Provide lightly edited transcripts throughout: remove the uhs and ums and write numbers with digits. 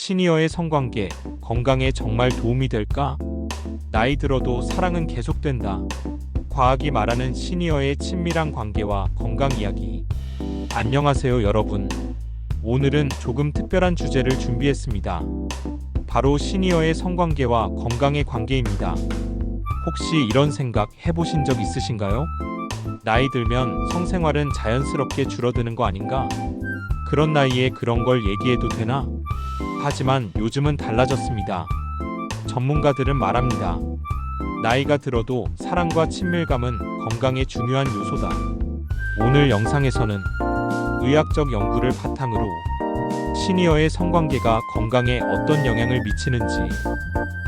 시니어의 성관계, 건강에 정말 도움이 될까? 나이 들어도 사랑은 계속된다. 과학이 말하는 시니어의 친밀한 관계와 건강 이야기. 안녕하세요, 여러분. 오늘은 조금 특별한 주제를 준비했습니다. 바로 시니어의 성관계와 건강의 관계입니다. 혹시 이런 생각 해보신 적 있으신가요? 나이 들면 성생활은 자연스럽게 줄어드는 거 아닌가? 그런 나이에 그런 걸 얘기해도 되나? 하지만 요즘은 달라졌습니다. 전문가들은 말합니다. 나이가 들어도 사랑과 친밀감은 건강의 중요한 요소다. 오늘 영상에서는 의학적 연구를 바탕으로 시니어의 성관계가 건강에 어떤 영향을 미치는지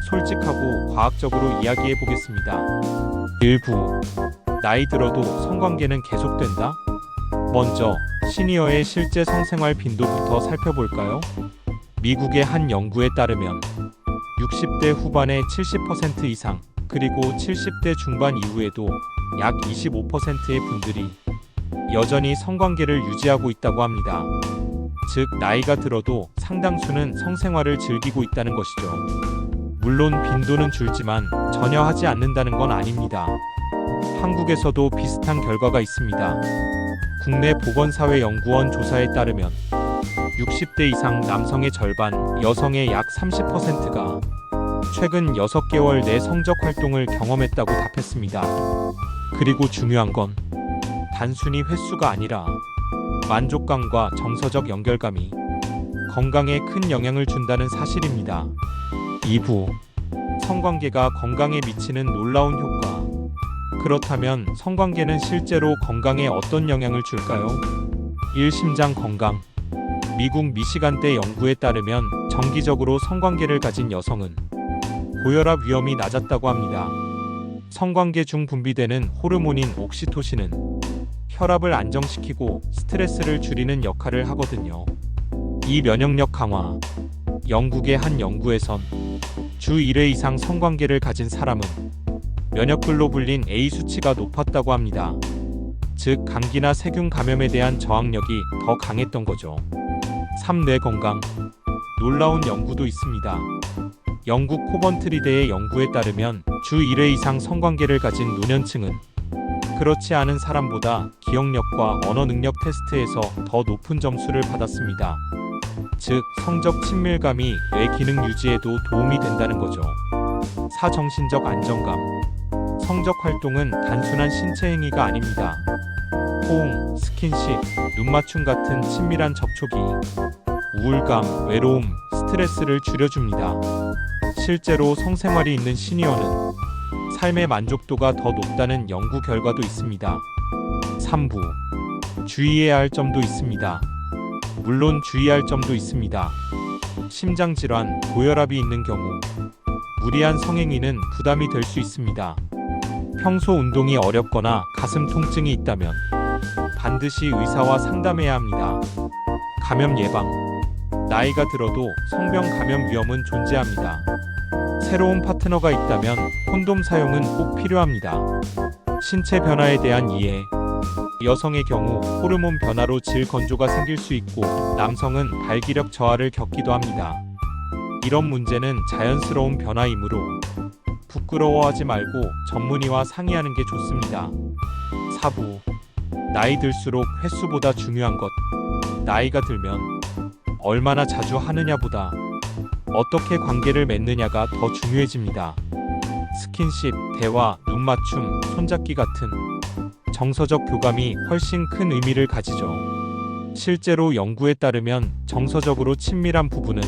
솔직하고 과학적으로 이야기해 보겠습니다. 일부 나이 들어도 성관계는 계속된다? 먼저 시니어의 실제 성생활 빈도부터 살펴볼까요? 미국의 한 연구에 따르면 60대 후반의 70% 이상, 그리고 70대 중반 이후에도 약 25%의 분들이 여전히 성관계를 유지하고 있다고 합니다. 즉, 나이가 들어도 상당수는 성생활을 즐기고 있다는 것이죠. 물론 빈도는 줄지만 전혀 하지 않는다는 건 아닙니다. 한국에서도 비슷한 결과가 있습니다. 국내 보건사회연구원 조사에 따르면 60대 이상 남성의 절반, 여성의 약 30%가 최근 6개월 내 성적 활동을 경험했다고 답했습니다. 그리고 중요한 건 단순히 횟수가 아니라 만족감과 정서적 연결감이 건강에 큰 영향을 준다는 사실입니다. 2부 성관계가 건강에 미치는 놀라운 효과. 그렇다면 성관계는 실제로 건강에 어떤 영향을 줄까요? 1. 심장 건강. 미국 미시간대 연구에 따르면 정기적으로 성관계를 가진 여성은 고혈압 위험이 낮았다고 합니다. 성관계 중 분비되는 호르몬인 옥시토신은 혈압을 안정시키고 스트레스를 줄이는 역할을 하거든요. 이 면역력 강화. 영국의 한 연구에선 주 1회 이상 성관계를 가진 사람은 면역글로불린 A 수치가 높았다고 합니다. 즉, 감기나 세균 감염에 대한 저항력이 더 강했던 거죠. 3. 뇌 건강. 놀라운 연구도 있습니다. 영국 코번트리대의 연구에 따르면 주 1회 이상 성관계를 가진 노년층은 그렇지 않은 사람보다 기억력과 언어 능력 테스트에서 더 높은 점수를 받았습니다. 즉, 성적 친밀감이 뇌 기능 유지에도 도움이 된다는 거죠. 4. 정신적 안정감. 성적 활동은 단순한 신체 행위가 아닙니다. 호응, 스킨십, 눈맞춤 같은 친밀한 접촉이 우울감, 외로움, 스트레스를 줄여줍니다. 실제로 성생활이 있는 시니어는 삶의 만족도가 더 높다는 연구 결과도 있습니다. 3부 주의해야 할 점도 있습니다. 물론 주의할 점도 있습니다. 심장질환, 고혈압이 있는 경우 무리한 성행위는 부담이 될 수 있습니다. 평소 운동이 어렵거나 가슴 통증이 있다면 반드시 의사와 상담해야 합니다. 감염 예방. 나이가 들어도 성병 감염 위험은 존재합니다. 새로운 파트너가 있다면 콘돔 사용은 꼭 필요합니다. 신체 변화에 대한 이해. 여성의 경우 호르몬 변화로 질 건조가 생길 수 있고 남성은 발기력 저하를 겪기도 합니다. 이런 문제는 자연스러운 변화이므로 부끄러워하지 말고 전문의와 상의하는 게 좋습니다. 4부 나이 들수록 횟수보다 중요한 것. 나이가 들면 얼마나 자주 하느냐보다 어떻게 관계를 맺느냐가 더 중요해집니다. 스킨십, 대화, 눈맞춤, 손잡기 같은 정서적 교감이 훨씬 큰 의미를 가지죠. 실제로 연구에 따르면 정서적으로 친밀한 부부는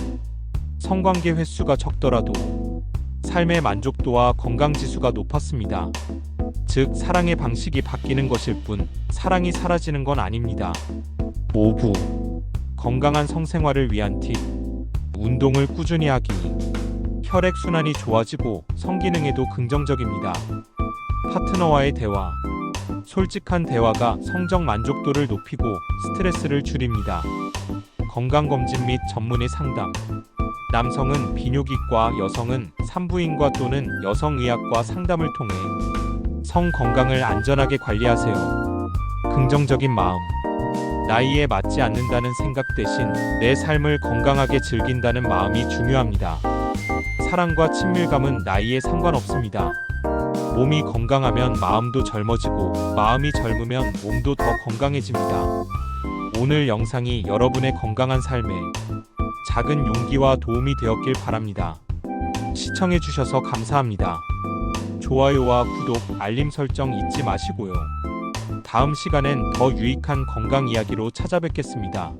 성관계 횟수가 적더라도 삶의 만족도와 건강지수가 높았습니다. 즉, 사랑의 방식이 바뀌는 것일 뿐 사랑이 사라지는 건 아닙니다. 5부 건강한 성생활을 위한 팁. 운동을 꾸준히 하기. 혈액순환이 좋아지고 성기능에도 긍정적입니다. 파트너와의 대화. 솔직한 대화가 성적 만족도를 높이고 스트레스를 줄입니다. 건강검진 및 전문의 상담. 남성은 비뇨기과, 여성은 산부인과 또는 여성의학과 상담을 통해 성 건강을 안전하게 관리하세요. 긍정적인 마음. 나이에 맞지 않는다는 생각 대신 내 삶을 건강하게 즐긴다는 마음이 중요합니다. 사랑과 친밀감은 나이에 상관없습니다. 몸이 건강하면 마음도 젊어지고 마음이 젊으면 몸도 더 건강해집니다. 오늘 영상이 여러분의 건강한 삶에 작은 용기와 도움이 되었길 바랍니다. 시청해주셔서 감사합니다. 좋아요와 구독, 알림 설정 잊지 마시고요. 다음 시간엔 더 유익한 건강 이야기로 찾아뵙겠습니다.